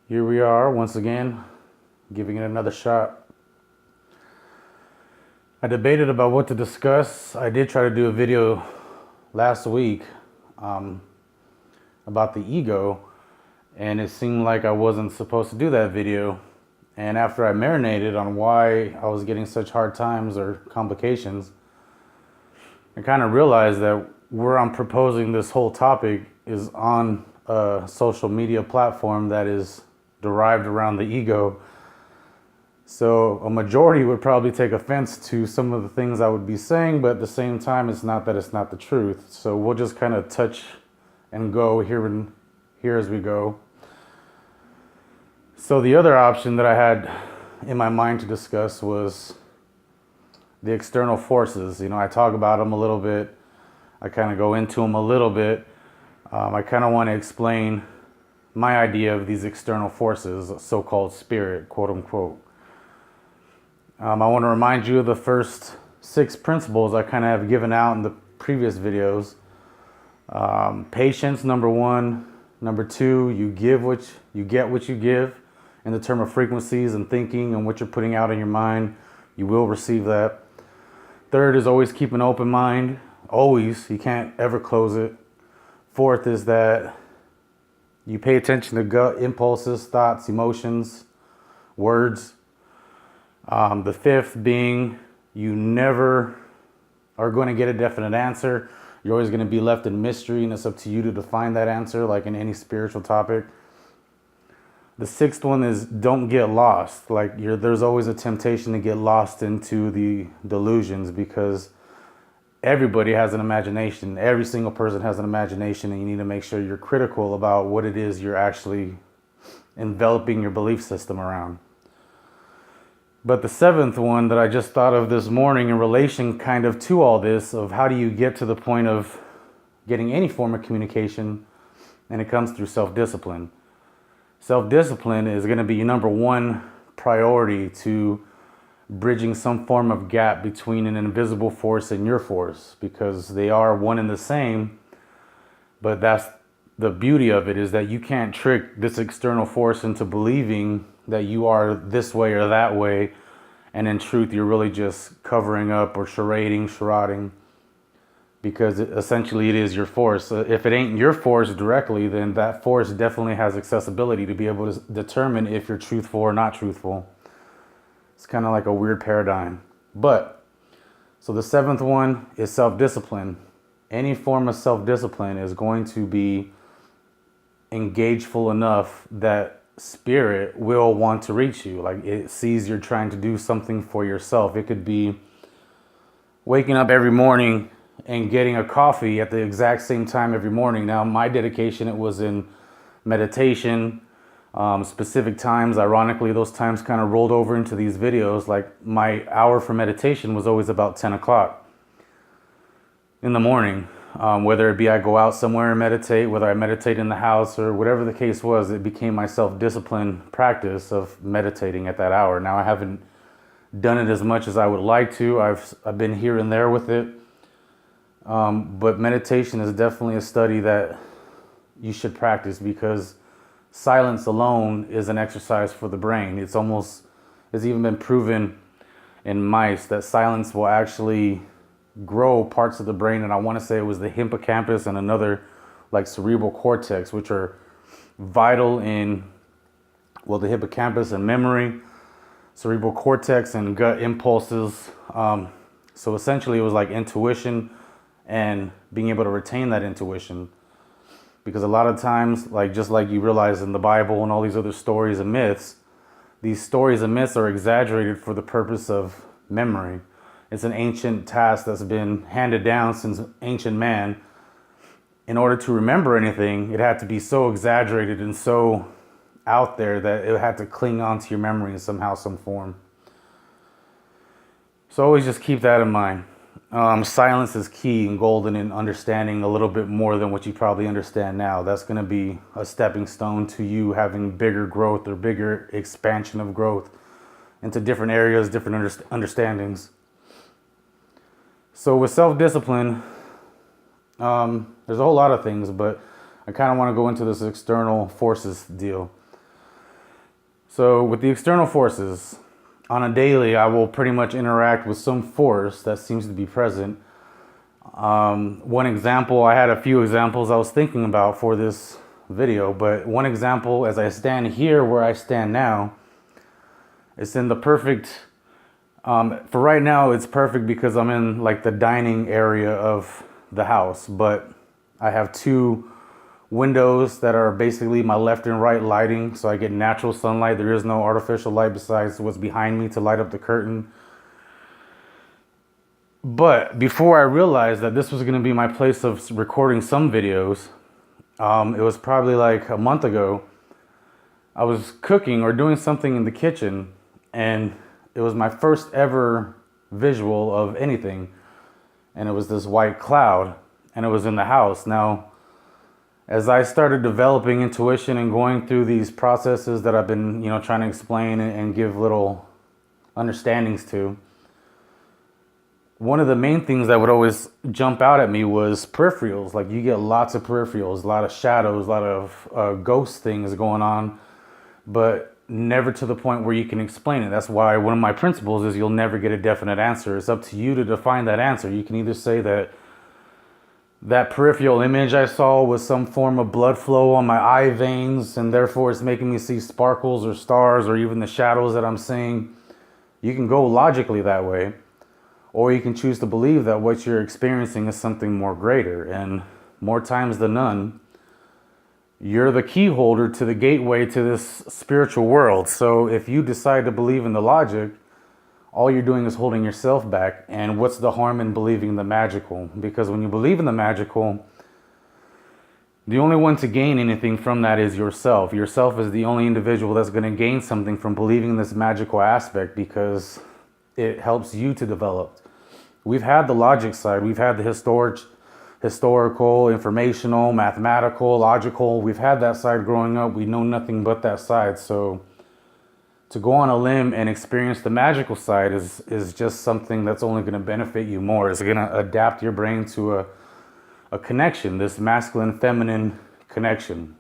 Here we are once again, giving it another shot. I debated about what to discuss. I did try to do a video last week about the ego, and it seemed like I wasn't supposed to do that video. And after I marinated on why I was getting such hard times or complications, I kind of realized that where I'm proposing this whole topic is on a social media platform that is derived around the ego. So a majority would probably take offense to some of the things I would be saying, but at the same time, it's not that it's not the truth. So we'll just kind of touch and go here as we go. So the other option that I had in my mind to discuss was the external forces. I talk about them a little bit. I kind of go into them a little bit. I kind of want to explain my idea of these external forces, so-called spirit, quote unquote. I want to remind you of the first 6 principles I kind of have given out in the previous videos. Patience, number 1. Number 2, you get what you give. In the term of frequencies and thinking and what you're putting out in your mind, you will receive that. 3rd is always keep an open mind. Always. You can't ever close it. 4th is that you pay attention to gut impulses, thoughts, emotions, words. The 5th being you never are going to get a definite answer. You're always going to be left in mystery, and it's up to you to define that answer, like in any spiritual topic. The 6th one is don't get lost. There's always a temptation to get lost into the delusions, because everybody has an imagination. Every single person has an imagination, and you need to make sure you're critical about what it is you're actually enveloping your belief system around. But the 7th one that I just thought of this morning in relation kind of to all this, of how do you get to the point of getting any form of communication, and it comes through self-discipline. Self-discipline is going to be your number 1 priority to bridging some form of gap between an invisible force and your force, because they are one and the same. But that's the beauty of it, is that you can't trick this external force into believing that you are this way or that way, and in truth you're really just covering up or charading, because essentially it is your force. If it ain't your force directly, then that force definitely has accessibility to be able to determine if you're truthful or not truthful. It's kind of like a weird paradigm. So the 7th one is self-discipline. Any form of self-discipline is going to be engageful enough that spirit will want to reach you. Like, it sees you're trying to do something for yourself. It could be waking up every morning and getting a coffee at the exact same time every morning. Now, my dedication, it was in meditation, specific times. Ironically, those times kind of rolled over into these videos. Like, my hour for meditation was always about 10 o'clock in the morning. Whether it be I go out somewhere and meditate, whether I meditate in the house, or whatever the case was, it became my self-discipline practice of meditating at that hour. Now, I haven't done it as much as I would like to. I've been here and there with it. But meditation is definitely a study that you should practice, because silence alone is an exercise for the brain. It's even been proven in mice that silence will actually grow parts of the brain. And I want to say it was the hippocampus and another, like, cerebral cortex, which are vital in, the hippocampus and memory, cerebral cortex and gut impulses. So essentially it was like intuition and being able to retain that intuition. Because a lot of times, just like you realize in the Bible and all these other stories and myths, these stories and myths are exaggerated for the purpose of memory. It's an ancient task that's been handed down since ancient man. In order to remember anything, it had to be so exaggerated and so out there that it had to cling onto your memory in somehow, some form. So always just keep that in mind. Silence is key and golden in understanding a little bit more than what you probably understand now. That's going to be a stepping stone to you having bigger growth or bigger expansion of growth into different areas, different understandings. So with self-discipline, there's a whole lot of things, but I kind of want to go into this external forces deal. So with the external forces, on a daily, I will pretty much interact with some force that seems to be present. One example, I had a few examples I was thinking about for this video, but one example, as I stand here where I stand now, it's in the perfect, for right now it's perfect because I'm in like the dining area of the house, but I have two windows that are basically my left and right lighting, so I get natural sunlight. There is no artificial light besides what's behind me to light up the curtain. But before I realized that this was going to be my place of recording some videos, it was probably like a month ago, I was cooking or doing something in the kitchen, and it was my first ever visual of anything, and it was this white cloud, and it was in the house. Now, as I started developing intuition and going through these processes that I've been, trying to explain and give little understandings to, one of the main things that would always jump out at me was peripherals. Like, you get lots of peripherals, a lot of shadows, a lot of ghost things going on, but never to the point where you can explain it. That's why one of my principles is you'll never get a definite answer. It's up to you to define that answer. You can either say that peripheral image I saw was some form of blood flow on my eye veins, and therefore it's making me see sparkles or stars or even the shadows that I'm seeing. You can go logically that way, or you can choose to believe that what you're experiencing is something more greater. And more times than none, you're the key holder to the gateway to this spiritual world. So if you decide to believe in the logic, all you're doing is holding yourself back. And what's the harm in believing the magical? Because when you believe in the magical, the only one to gain anything from that is yourself. Yourself is the only individual that's going to gain something from believing this magical aspect, because it helps you to develop. We've had the logic side. We've had the historical, informational, mathematical, logical. We've had that side growing up. We know nothing but that side. So to go on a limb and experience the magical side is just something that's only going to benefit you more. It's going to adapt your brain to a connection, this masculine feminine connection,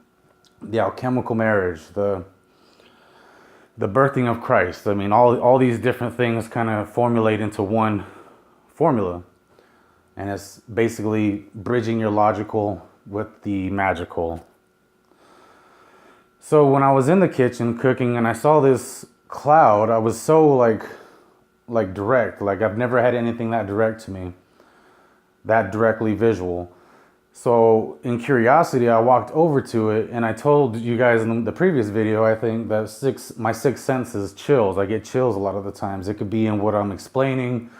the alchemical marriage, the birthing of Christ. I mean, all these different things kind of formulate into one formula, and it's basically bridging your logical with the magical. So when I was in the kitchen cooking and I saw this cloud, I was so like direct. Like, I've never had anything that direct to me, that directly visual. So in curiosity, I walked over to it, and I told you guys in the previous video, I think that my sixth sense is chills. I get chills a lot of the times. It could be in what I'm explaining.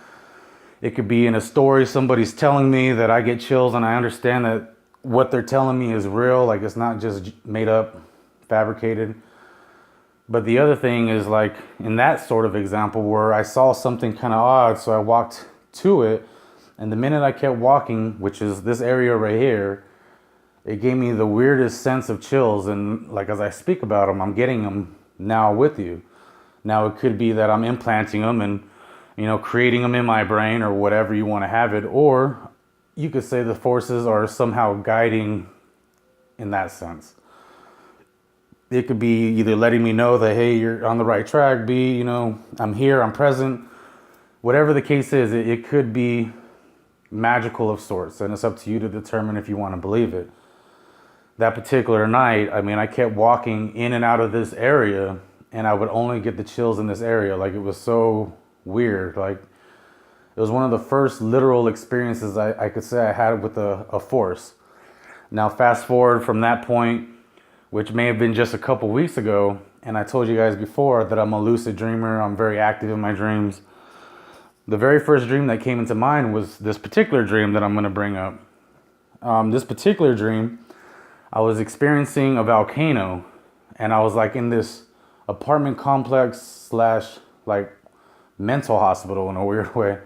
It could be in a story somebody's telling me that I get chills, and I understand that what they're telling me is real. Like, it's not just made up, fabricated. But the other thing is, like in that sort of example where I saw something kind of odd, so I walked to it. And the minute I kept walking, which is this area right here, it gave me the weirdest sense of chills. And like, as I speak about them, I'm getting them now with you. Now, it could be that I'm implanting them and, creating them in my brain, or whatever you want to have it. Or you could say the forces are somehow guiding in that sense. It could be either letting me know that, hey, you're on the right track. B, I'm here, I'm present. Whatever the case is, it could be magical of sorts, and it's up to you to determine if you want to believe it. That particular night, I kept walking in and out of this area, and I would only get the chills in this area. Like, it was so weird. Like, it was one of the first literal experiences I could say I had with a force. Now, fast forward from that point, which may have been just a couple weeks ago, and I told you guys before that I'm a lucid dreamer. I'm very active in my dreams. The very first dream that came into mind was this particular dream that I'm going to bring up. This particular dream, I was experiencing a volcano, and I was like in this apartment complex / like mental hospital in a weird way.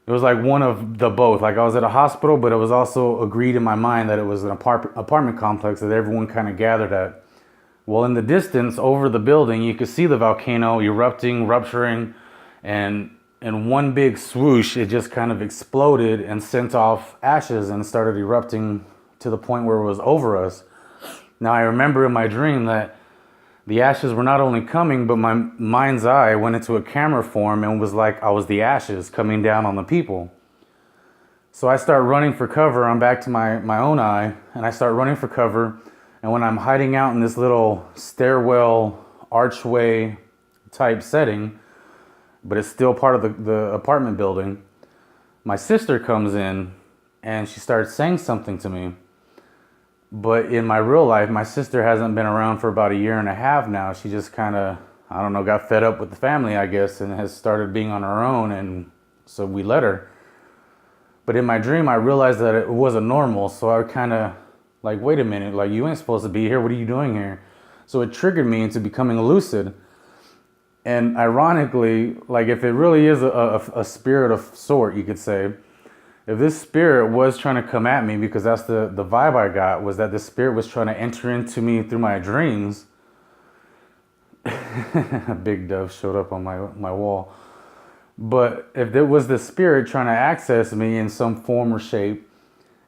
It was like one of the both. Like, I was at a hospital, but it was also agreed in my mind that it was an apartment complex that everyone kind of gathered at. Well, in the distance over the building, you could see the volcano erupting, rupturing, and in one big swoosh, it just kind of exploded and sent off ashes and started erupting to the point where it was over us. Now, I remember in my dream that The ashes were not only coming, but my mind's eye went into a camera form and was like I was the ashes coming down on the people. So I start running for cover. I'm back to my own eye, and I start running for cover. And when I'm hiding out in this little stairwell, archway type setting, but it's still part of the apartment building, my sister comes in and she starts saying something to me. But in my real life, my sister hasn't been around for about 1.5 years now. She just kind of, I don't know, got fed up with the family, I guess, and has started being on her own. And so we let her. But in my dream, I realized that it wasn't normal. So I kind of like, wait a minute, like you ain't supposed to be here. What are you doing here? So it triggered me into becoming lucid. And ironically, like if it really is a spirit of sort, you could say, if this spirit was trying to come at me, because that's the vibe I got, was that the spirit was trying to enter into me through my dreams. A big dove showed up on my wall. But if there was the spirit trying to access me in some form or shape,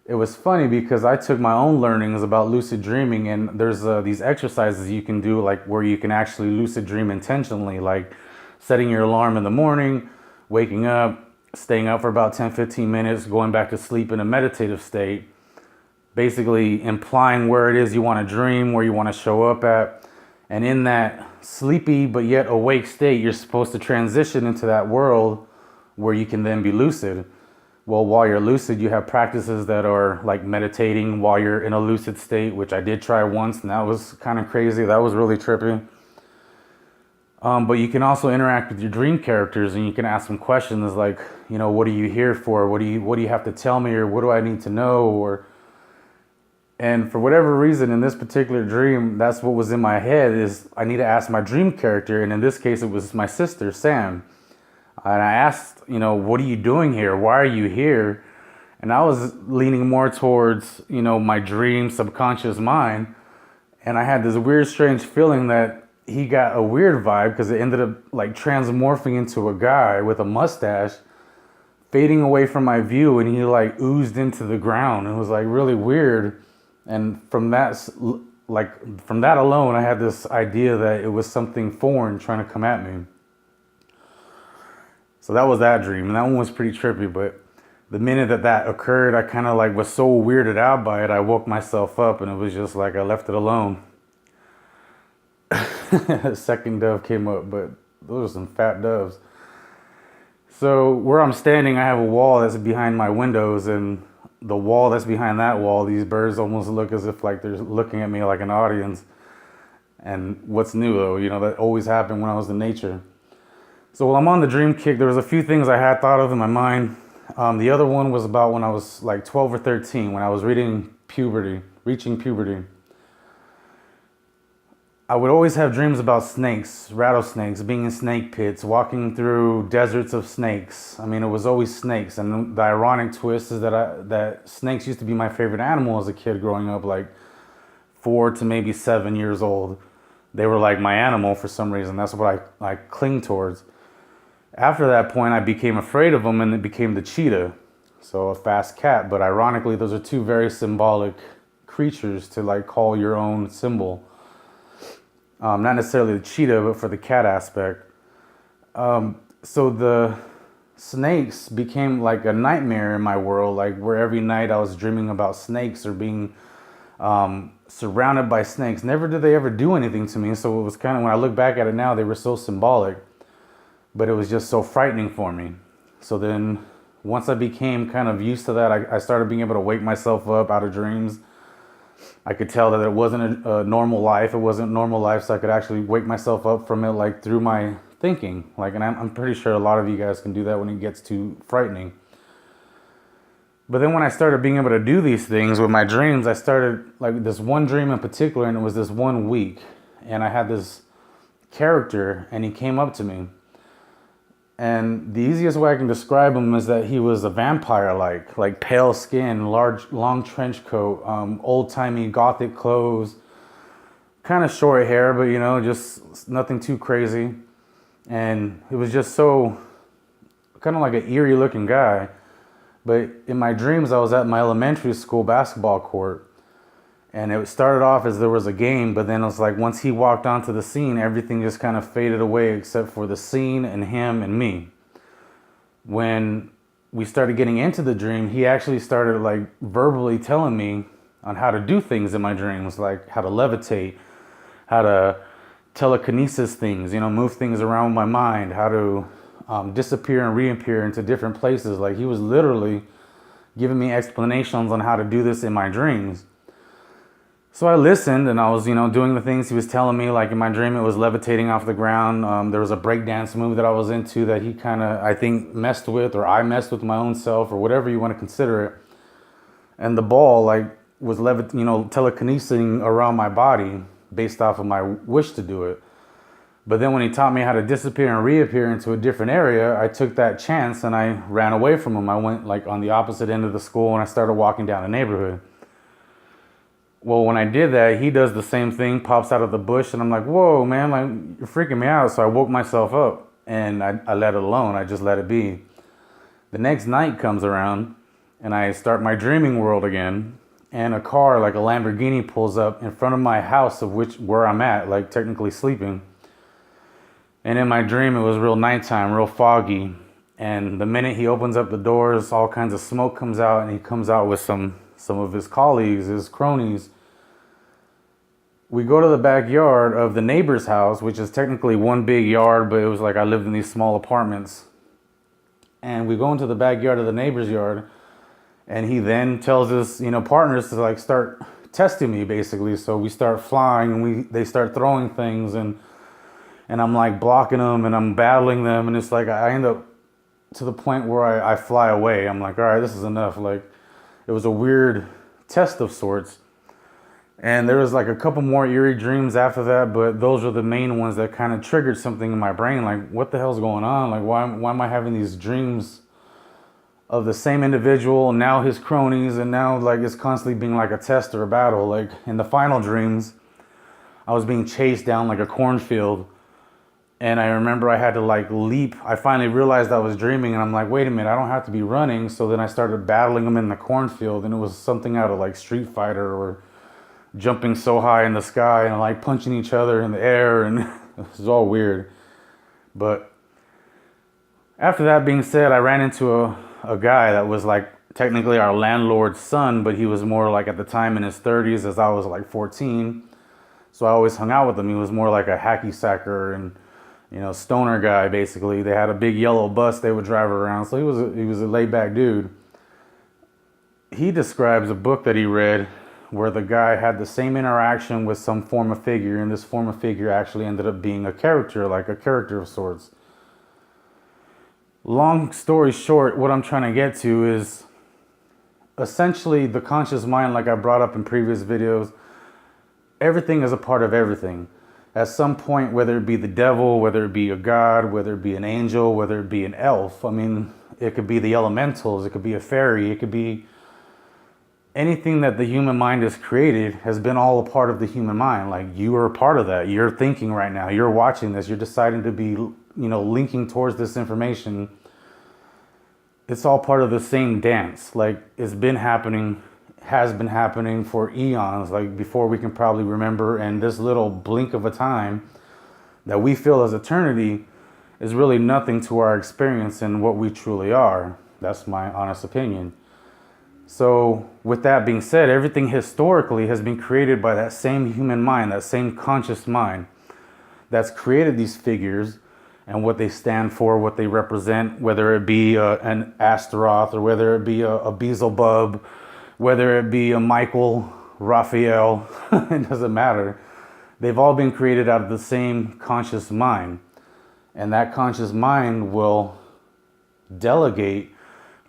it was funny because I took my own learnings about lucid dreaming, and there's these exercises you can do, like where you can actually lucid dream intentionally, like setting your alarm in the morning, waking up, staying up for about 10-15 minutes, going back to sleep in a meditative state, basically implying where it is you want to dream, where you want to show up at. And in that sleepy but yet awake state, you're supposed to transition into that world where you can then be lucid. Well, while you're lucid, you have practices that are like meditating while you're in a lucid state, which I did try once, and that was kind of crazy. That was really trippy. But you can also interact with your dream characters, and you can ask them questions like, you know, what are you here for? What do you have to tell me, or what do I need to know? And for whatever reason, in this particular dream, that's what was in my head, is I need to ask my dream character, and in this case, it was my sister, Sam. And I asked, you know, what are you doing here? Why are you here? And I was leaning more towards, you know, my dream subconscious mind. And I had this weird, strange feeling that he got a weird vibe, because it ended up like transmorphing into a guy with a mustache, fading away from my view, and he like oozed into the ground. It was like really weird. And from that alone, I had this idea that it was something foreign trying to come at me. So that was that dream, and that one was pretty trippy. But the minute that occurred, I kind of like was so weirded out by it, I woke myself up, and it was just like I left it alone. A second dove came up, but those are some fat doves. So where I'm standing, I have a wall that's behind my windows, and the wall that's behind that wall, these birds almost look as if like they're looking at me like an audience. And what's new though, you know, that always happened when I was in nature. So while I'm on the dream kick, there was a few things I had thought of in my mind. The other one was about when I was like 12 or 13, when I was reaching puberty. I would always have dreams about snakes, rattlesnakes, being in snake pits, walking through deserts of snakes. I mean, it was always snakes. And the ironic twist is that snakes used to be my favorite animal as a kid growing up, like 4 to maybe 7 years old. They were like my animal for some reason. That's what I cling towards. After that point, I became afraid of them, and it became the cheetah, so a fast cat. But ironically, those are two very symbolic creatures to like call your own symbol. Not necessarily the cheetah, but for the cat aspect. So the snakes became like a nightmare in my world, like where every night I was dreaming about snakes or being surrounded by snakes. Never did they ever do anything to me. So it was kind of, when I look back at it now, they were so symbolic, but it was just so frightening for me. So then once I became kind of used to that, I started being able to wake myself up out of dreams. I could tell that it wasn't a normal life. It wasn't normal life, so I could actually wake myself up from it, like through my thinking. Like, and I'm pretty sure a lot of you guys can do that when it gets too frightening. But then when I started being able to do these things with my dreams, I started like this one dream in particular, and it was this one week, and I had this character, and he came up to me. And the easiest way I can describe him is that he was a vampire, like pale skin, large, long trench coat, old-timey gothic clothes, kind of short hair, but you know, just nothing too crazy. And it was just so kind of like an eerie looking guy. But in my dreams, I was at my elementary school basketball court, And it started off as there was a game, but then it was like once he walked onto the scene, everything just kind of faded away except for the scene and him and me. When we started getting into the dream, he actually started like verbally telling me on how to do things in my dreams, like how to levitate, how to telekinesis things, move things around with my mind, how to disappear and reappear into different places. Like he was literally giving me explanations on how to do this in my dreams. So I listened and I was, doing the things he was telling me. Like in my dream, it was levitating off the ground. There was a breakdance move that I was into that he kind of, I think, messed with, or I messed with my own self, or whatever you want to consider it. And the ball, like, was telekinesing around my body based off of my wish to do it. But then when he taught me how to disappear and reappear into a different area, I took that chance and I ran away from him. I went like on the opposite end of the school and I started walking down the neighborhood. Well, when I did that, he does the same thing, pops out of the bush, and I'm like, whoa, man, like, you're freaking me out. So I woke myself up, and I let it alone. I just let it be. The next night comes around, and I start my dreaming world again, and a car, like a Lamborghini, pulls up in front of my house, where I'm at, like technically sleeping. And in my dream, it was real nighttime, real foggy. And the minute he opens up the doors, all kinds of smoke comes out, and he comes out with some of his colleagues, his cronies. We go to the backyard of the neighbor's house, which is technically one big yard, but it was like I lived in these small apartments. And we go into the backyard of the neighbor's yard, and he then tells us, partners to like start testing me basically. So we start flying and they start throwing things and I'm like blocking them and I'm battling them. And it's like I end up to the point where I fly away. I'm like, all right, this is enough. Like it was a weird test of sorts. And there was like a couple more eerie dreams after that, but those are the main ones that kind of triggered something in my brain. Like, what the hell's going on? Like, why am I having these dreams of the same individual, and now his cronies, and now like it's constantly being like a test or a battle. Like in the final dreams, I was being chased down like a cornfield, and I remember I had to like leap. I finally realized I was dreaming, and I'm like, wait a minute, I don't have to be running. So then I started battling them in the cornfield, and it was something out of like Street Fighter or jumping so high in the sky and like punching each other in the air, and it was all weird. But after that being said, I ran into a guy that was like technically our landlord's son, but he was more like at the time in his 30s as I was like 14. So I always hung out with him. He was more like a hacky sacker and stoner guy basically. They had a big yellow bus they would drive around. So he was a laid back dude. He describes a book that he read where the guy had the same interaction with some form of figure, and this form of figure actually ended up being a character, like a character of sorts. Long story short, what I'm trying to get to is essentially the conscious mind, like I brought up in previous videos. Everything is a part of everything. At some point, whether it be the devil, whether it be a god, whether it be an angel, whether it be an elf, I mean, it could be the elementals, it could be a fairy, it could be anything that the human mind has created has been all a part of the human mind. Like you are a part of that. You're thinking right now, you're watching this, you're deciding to be, linking towards this information. It's all part of the same dance. Like it's been happening, has been happening for eons, like before we can probably remember. And this little blink of a time that we feel as eternity is really nothing to our experience and what we truly are. That's my honest opinion. So with that being said, everything historically has been created by that same human mind, that same conscious mind that's created these figures and what they stand for, what they represent, whether it be an Astaroth or whether it be a Beelzebub, whether it be a Michael, Raphael, it doesn't matter. They've all been created out of the same conscious mind. And that conscious mind will delegate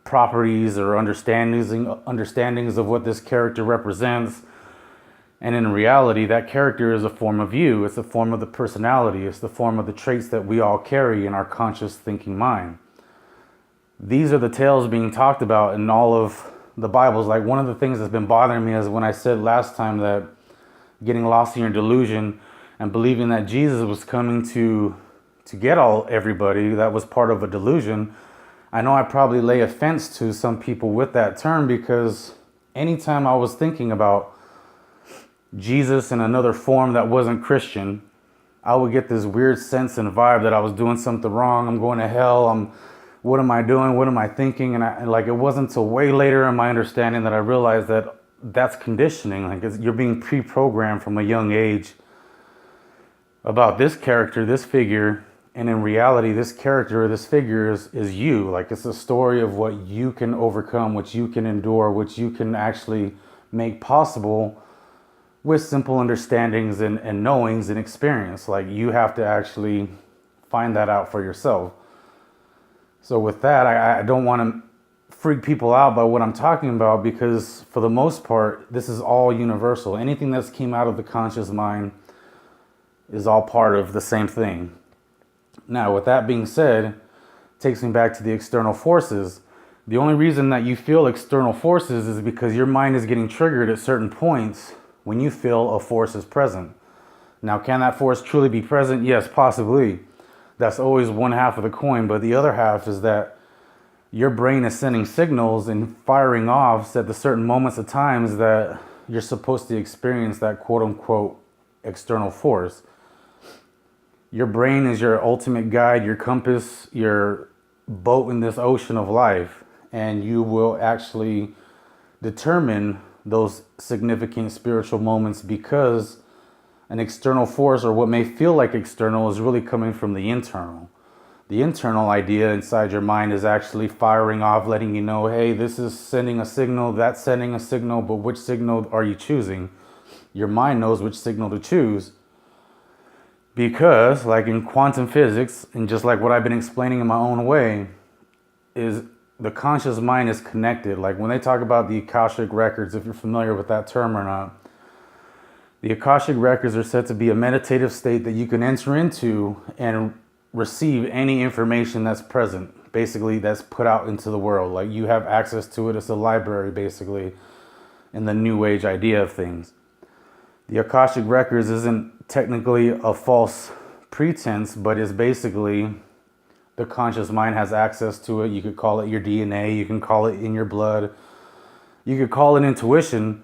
properties or understandings of what this character represents. And in reality, that character is a form of you. It's a form of the personality. It's the form of the traits that we all carry in our conscious thinking mind. These are the tales being talked about in all of the Bibles. Like one of the things that's been bothering me is when I said last time that getting lost in your delusion and believing that Jesus was coming to get everybody, that was part of a delusion. I know I probably lay offense to some people with that term, because anytime I was thinking about Jesus in another form that wasn't Christian, I would get this weird sense and vibe that I was doing something wrong. I'm going to hell. What am I doing? What am I thinking? And like, it wasn't until way later in my understanding that I realized that that's conditioning. Like, you're being pre-programmed from a young age about this character, this figure. And in reality, this character or this figure is you. Like, it's a story of what you can overcome, what you can endure, what you can actually make possible with simple understandings and knowings and experience. Like, you have to actually find that out for yourself. So with that, I don't want to freak people out by what I'm talking about, because for the most part, this is all universal. Anything that's came out of the conscious mind is all part of the same thing. Now, with that being said, it takes me back to the external forces. The only reason that you feel external forces is because your mind is getting triggered at certain points when you feel a force is present. Now, can that force truly be present? Yes, possibly. That's always one half of the coin, but the other half is that your brain is sending signals and firing off at the certain moments of times that you're supposed to experience that quote unquote external force. Your brain is your ultimate guide, your compass, your boat in this ocean of life, and you will actually determine those significant spiritual moments, because an external force, or what may feel like external, is really coming from the internal. The internal idea inside your mind is actually firing off, letting you know, hey, this is sending a signal, that's sending a signal, but which signal are you choosing? Your mind knows which signal to choose, because, like in quantum physics, and just like what I've been explaining in my own way, is the conscious mind is connected. Like when they talk about the Akashic records, if you're familiar with that term or not, the Akashic records are said to be a meditative state that you can enter into and receive any information that's present, basically that's put out into the world. Like, you have access to it. It's a library, basically, in the New Age idea of things. The Akashic records isn't technically a false pretense, but is basically the conscious mind has access to it. You could call it your DNA. You can call it in your blood. You could call it intuition.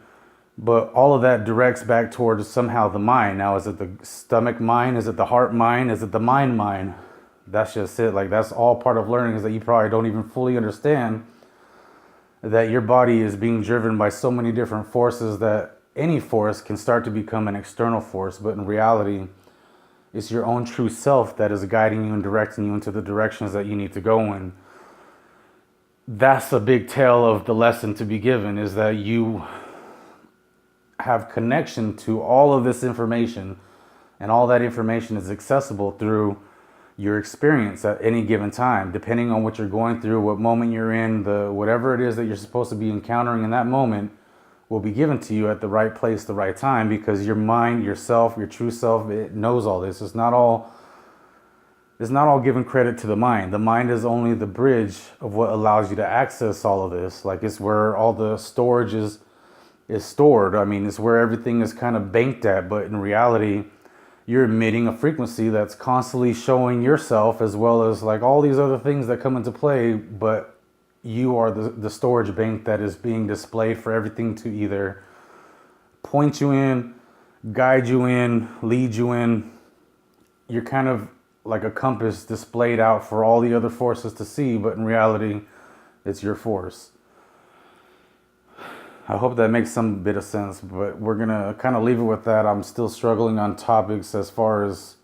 But all of that directs back towards somehow the mind. Now, is it the stomach mind? Is it the heart mind? Is it the mind mind? That's just it. Like, that's all part of learning, is that you probably don't even fully understand that your body is being driven by so many different forces that any force can start to become an external force. But in reality, it's your own true self that is guiding you and directing you into the directions that you need to go in. That's a big tale of the lesson to be given, is that you have connection to all of this information, and all that information is accessible through your experience at any given time, depending on what you're going through, what moment you're in, whatever it is that you're supposed to be encountering in that moment will be given to you at the right place, the right time, because your mind, yourself, your true self, it knows all this. It's not all giving credit to the mind. The mind is only the bridge of what allows you to access all of this. Like, it's where all the storage is stored. I mean, it's where everything is kind of banked at, but in reality, you're emitting a frequency that's constantly showing yourself, as well as like all these other things that come into play, but you are the storage bank that is being displayed for everything to either point you in, guide you in, lead you in. You're kind of like a compass displayed out for all the other forces to see, but in reality, it's your force. I hope that makes some bit of sense, but we're going to kind of leave it with that. I'm still struggling on topics as far as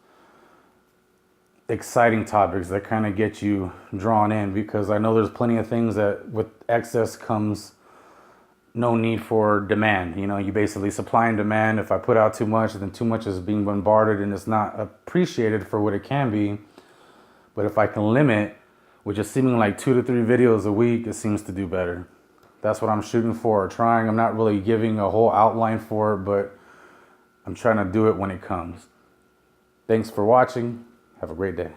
exciting topics that kind of get you drawn in, because I know there's plenty of things that with excess comes no need for demand. You know, you basically supply and demand. If I put out too much, then too much is being bombarded and it's not appreciated for what it can be. But if I can limit, which is seeming like 2 to 3 videos a week, it seems to do better. That's what I'm shooting for, or trying. I'm not really giving a whole outline for it, but I'm trying to do it when it comes. Thanks for watching. Have a great day.